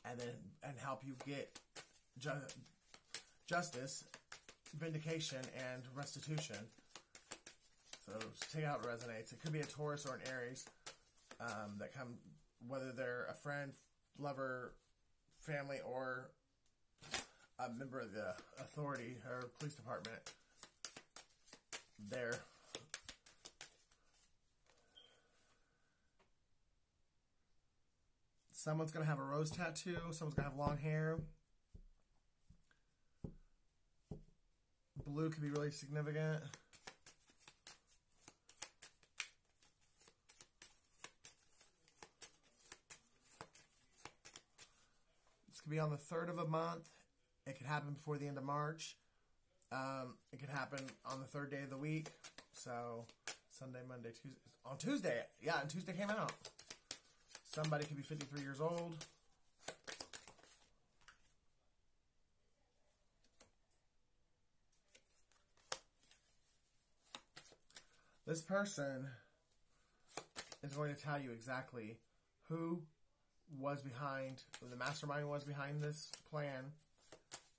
and help you get justice, vindication, and restitution. So take out what resonates. It could be a Taurus or an Aries that come, whether they're a friend, lover, family, or a member of the authority or police department. Someone's going to have a rose tattoo. Someone's going to have long hair. Blue could be really significant. This could be on the 3rd of a month. It could happen before the end of March. It could happen on the 3rd day of the week. So, Sunday, Monday, Tuesday. On Tuesday. Yeah, and Tuesday came out. Somebody could be 53 years old. This person is going to tell you exactly who was behind, the mastermind was behind this plan,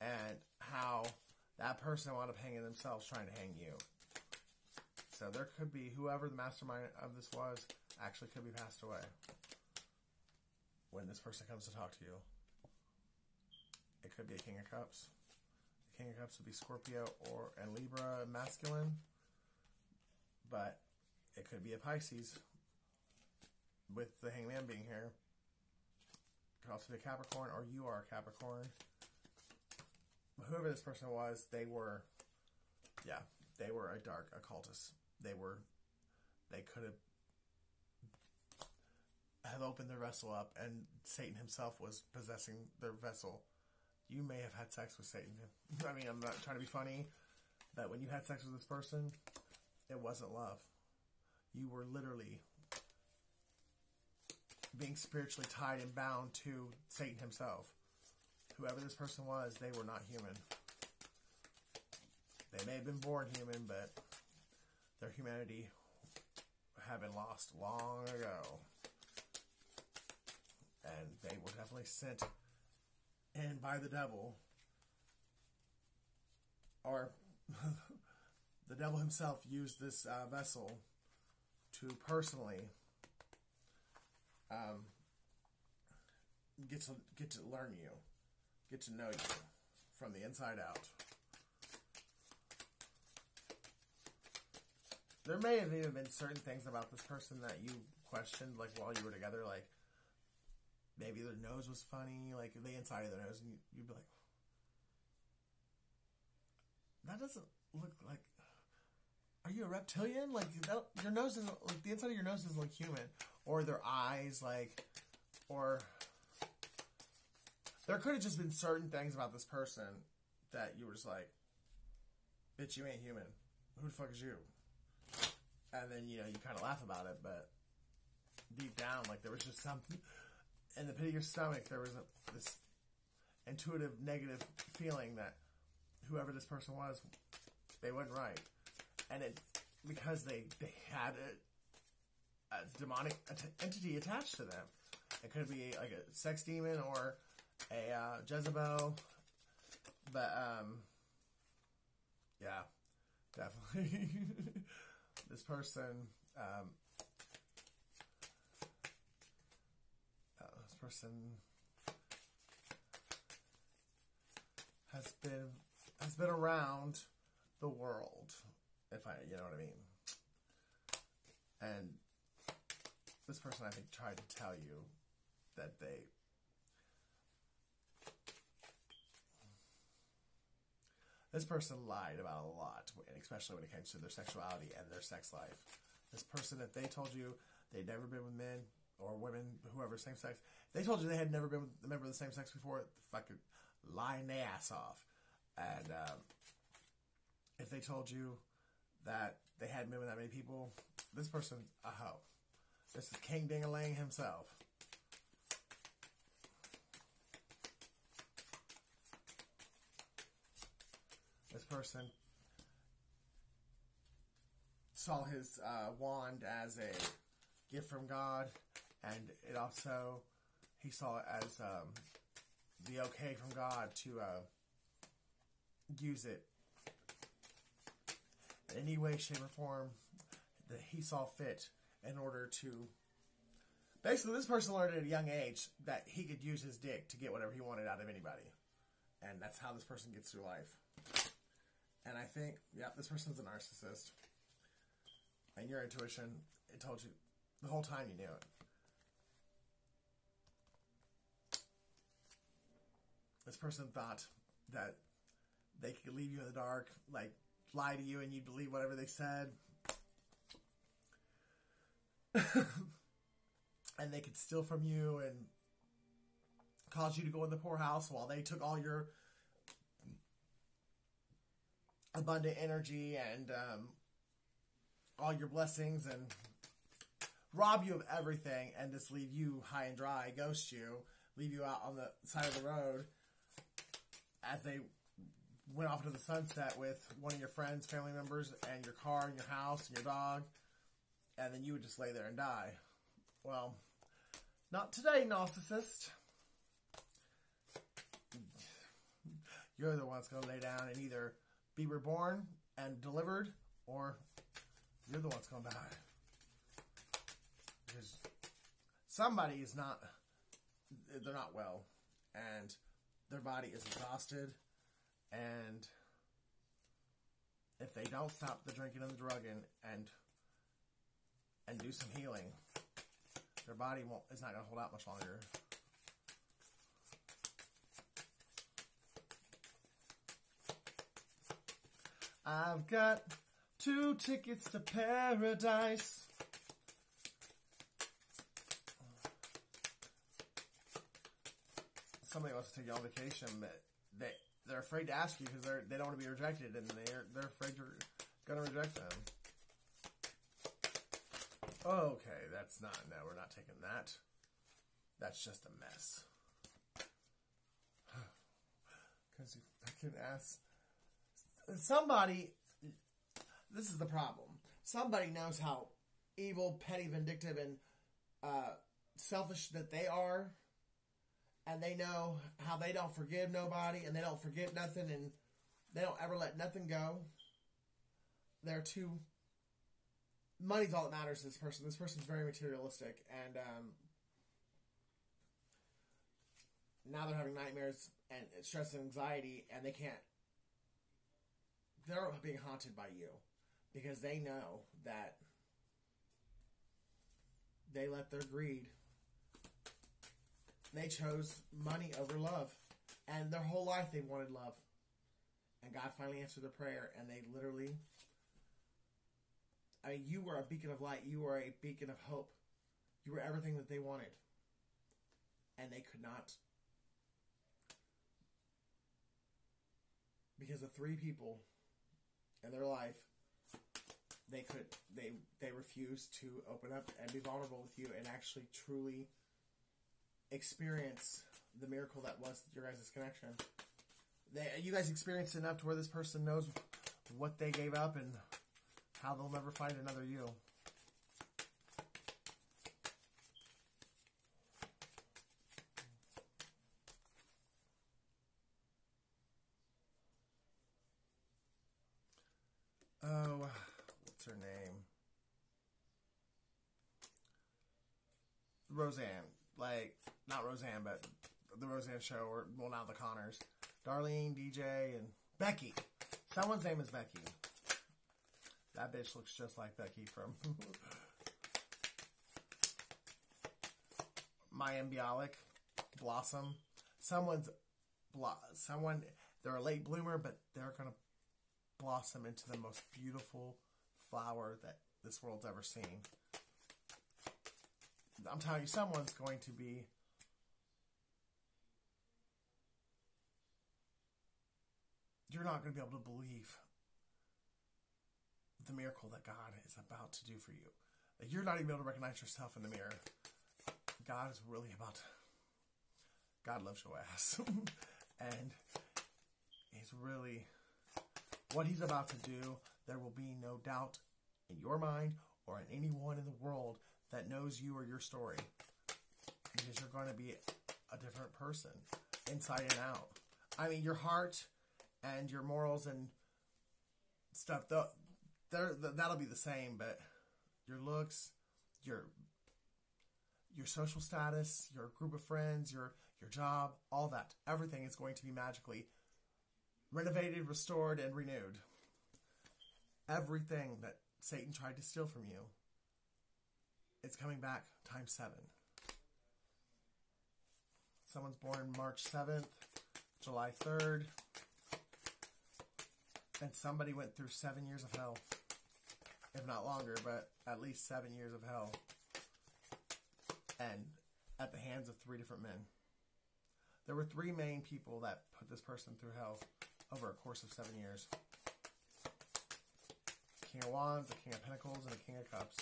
and how that person wound up hanging themselves trying to hang you. So there could be, whoever the mastermind of this was, actually could be passed away when this person comes to talk to you. It could be a King of Cups. The King of Cups would be Scorpio and Libra masculine. But it could be a Pisces with the Hangman being here. It could also be a Capricorn, or you are a Capricorn. But whoever this person was, they were a dark occultist. They could have opened their vessel up, and Satan himself was possessing their vessel. You may have had sex with Satan. I mean, I'm not trying to be funny, but when you had sex with this person, it wasn't love. You were literally being spiritually tied and bound to Satan himself. Whoever this person was, they were not human. They may have been born human, but their humanity had been lost long ago. And they were definitely sent in by the devil or the devil himself used this vessel to personally get to learn you, get to know you from the inside out. There may have even been certain things about this person that you questioned, like while you were together, like maybe their nose was funny, like the inside of their nose, and you'd be like, that doesn't look like. Are you a reptilian? Like your nose isn't like the inside of your nose isn't like human, or their eyes, like, or there could have just been certain things about this person that you were just like, bitch, you ain't human. Who the fuck is you? And then, you kind of laugh about it, but deep down, like, there was just something in the pit of your stomach. There was this intuitive negative feeling that whoever this person was, they wasn't right. And it's because they had a demonic entity attached to them. It could be like a sex demon or a Jezebel. But, yeah, definitely. This person, has been around the world, if you know what I mean. And this person, I think, tried to tell you that this person lied about a lot, especially when it comes to their sexuality and their sex life. This person, if they told you they'd never been with men or women, whoever, same sex, if they told you they had never been with a member of the same sex before, fucking lying their ass off. And if they told you that they hadn't been with that many people, this person's a hoe. This is King Ding-a-ling himself. This person saw his wand as a gift from God, and it also, he saw it as the okay from God to use it in any way, shape, or form that he saw fit in order to... Basically, this person learned at a young age that he could use his dick to get whatever he wanted out of anybody. And that's how this person gets through life. And I think, yeah, this person's a narcissist. And your intuition, it told you the whole time you knew it. This person thought that they could leave you in the dark, like lie to you and you'd believe whatever they said. And they could steal from you and cause you to go in the poorhouse while they took all your abundant energy and all your blessings and rob you of everything and just leave you high and dry, ghost you, leave you out on the side of the road as they went off into the sunset with one of your friends, family members, and your car and your house and your dog, and then you would just lay there and die. Well, not today, narcissist. You're the one that's going to lay down and either be reborn and delivered, or you're the one that's going to die. Because somebody is not, they're not well, and their body is exhausted, and if they don't stop the drinking and the drugging and do some healing, their body is not going to hold out much longer. I've got 2 tickets to paradise. Somebody wants to take you on vacation, but they're afraid to ask you because they don't want to be rejected, and they're afraid you're gonna reject them. Okay, that's not. No, we're not taking that. That's just a mess. Because you fucking ask somebody. This is the problem. Somebody knows how evil, petty, vindictive, and selfish that they are. And they know how they don't forgive nobody, and they don't forget nothing, and They don't ever let nothing go. They're too... Money's all that matters to this person. This person's very materialistic, and now they're having nightmares and stress and anxiety, and they can't... They're being haunted by you because they know that they let their greed... They chose money over love. And their whole life they wanted love. And God finally answered their prayer, and they literally... I mean, you were a beacon of light. You were a beacon of hope. You were everything that they wanted. And they could not. Because of 3 people in their life, they refused to open up and be vulnerable with you and actually truly experience the miracle that was your guys' connection. You guys experienced enough to where this person knows what they gave up and how they'll never find another you. Oh, what's her name? Roseanne. Like, not Roseanne, but the Roseanne show, or, well, now the Connors. Darlene, DJ, and Becky. Someone's name is Becky. That bitch looks just like Becky from Mayim Bialik, Blossom. Someone, they're a late bloomer, but they're going to blossom into the most beautiful flower that this world's ever seen. I'm telling you, someone's going to be... You're not going to be able to believe the miracle that God is about to do for you. Like, you're not even able to recognize yourself in the mirror. God is really about to... God loves your ass. And he's really... What he's about to do, there will be no doubt in your mind or in anyone in the world that knows you or your story. Because you're going to be a different person, inside and out. I mean, your heart and your morals and stuff, that'll be the same, but your looks, your social status, your group of friends, your job, all that, everything is going to be magically renovated, restored, and renewed. Everything that Satan tried to steal from you, it's coming back times 7. Someone's born March 7th, July 3rd, and somebody went through 7 years of hell. If not longer, but at least 7 years of hell. And at the hands of 3 different men. There were 3 main people that put this person through hell over a course of 7 years. King of Wands, the King of Pentacles, and the King of Cups.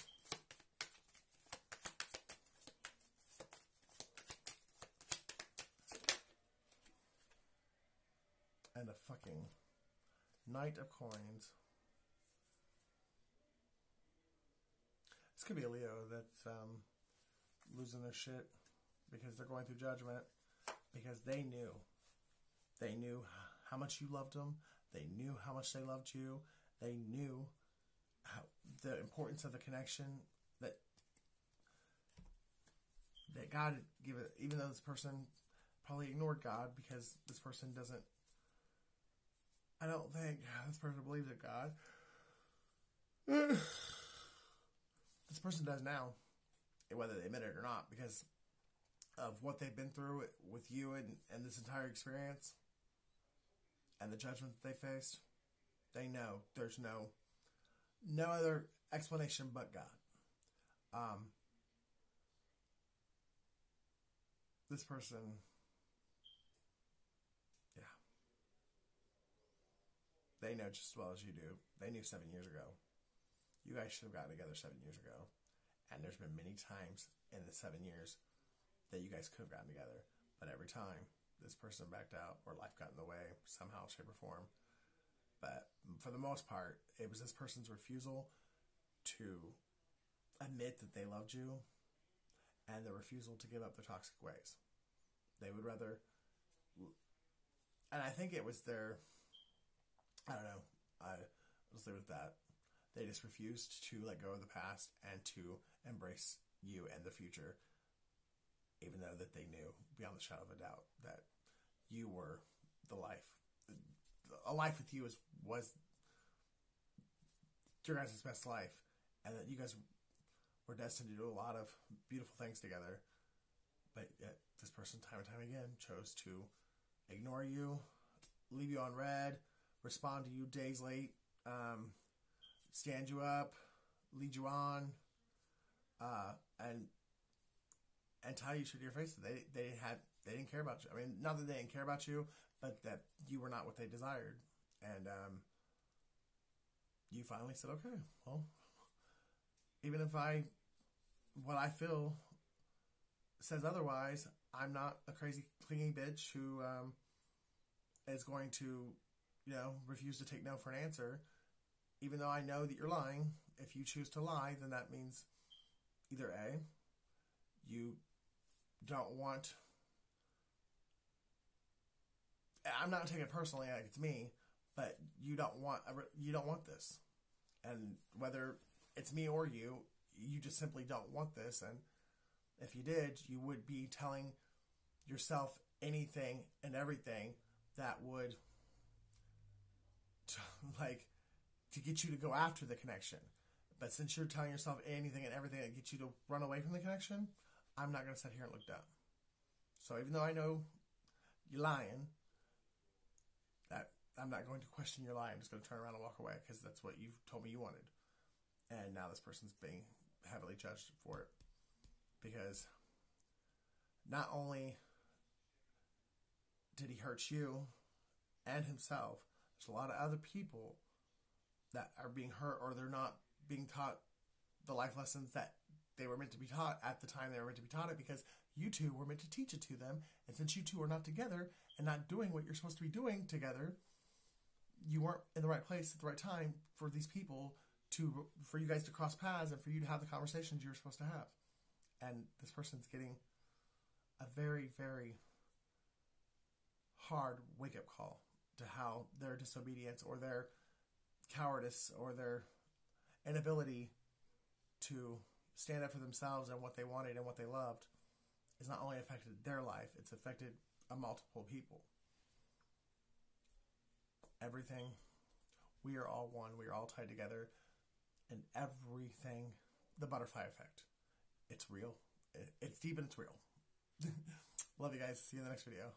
And a fucking Knight of Coins. This could be a Leo that's losing their shit because they're going through judgment, because they knew how much you loved them, they knew how much they loved you, they knew the importance of the connection that God had given, even though this person probably ignored God because this person doesn't, I don't think this person believes in God. This person does now, whether they admit it or not, because of what they've been through with you and this entire experience and the judgment that they faced. They know there's no other explanation but God. This person, yeah, they know just as well as you do. They knew 7 years ago. You guys should have gotten together 7 years ago. And there's been many times in the 7 years that you guys could have gotten together. But every time, this person backed out or life got in the way, somehow, shape, or form. But for the most part, it was this person's refusal to admit that they loved you and the refusal to give up their toxic ways. They would rather... And I think it was their... I don't know. Let's leave it at that. They just refused to let go of the past and to embrace you and the future, even though that they knew beyond the shadow of a doubt that you were the life. A life with you was your guys' best life, and that you guys were destined to do a lot of beautiful things together. But yet, this person, time and time again, chose to ignore you, leave you on red, respond to you days late, stand you up, lead you on, and tell you straight to your face that they didn't care about you. I mean, not that they didn't care about you, but that you were not what they desired. And you finally said, okay, well, even if what I feel says otherwise, I'm not a crazy clingy bitch who is going to, refuse to take no for an answer. Even though I know that you're lying, if you choose to lie, then that means either A, you don't want... I'm not taking it personally, like it's me, but you don't want this. And whether it's me or you just simply don't want this. And if you did, you would be telling yourself anything and everything that would to get you to go after the connection. But since you're telling yourself anything and everything that gets you to run away from the connection, I'm not going to sit here and look dumb. So even though I know you're lying, that I'm not going to question your lie. I'm just going to turn around and walk away because that's what you told me you wanted. And now this person's being heavily judged for it. Because not only did he hurt you and himself, there's a lot of other people that are being hurt, or they're not being taught the life lessons that they were meant to be taught at the time they were meant to be taught it, because you two were meant to teach it to them. And since you two are not together and not doing what you're supposed to be doing together, you weren't in the right place at the right time for these people for you guys to cross paths and for you to have the conversations you were supposed to have. And this person's getting a very, very hard wake-up call to how their disobedience or their cowardice or their inability to stand up for themselves and what they wanted and what they loved has not only affected their life, it's affected multiple people. Everything, we are all one, we are all tied together, and everything, the butterfly effect, it's real. It's deep and it's real. Love you guys. See you in the next video.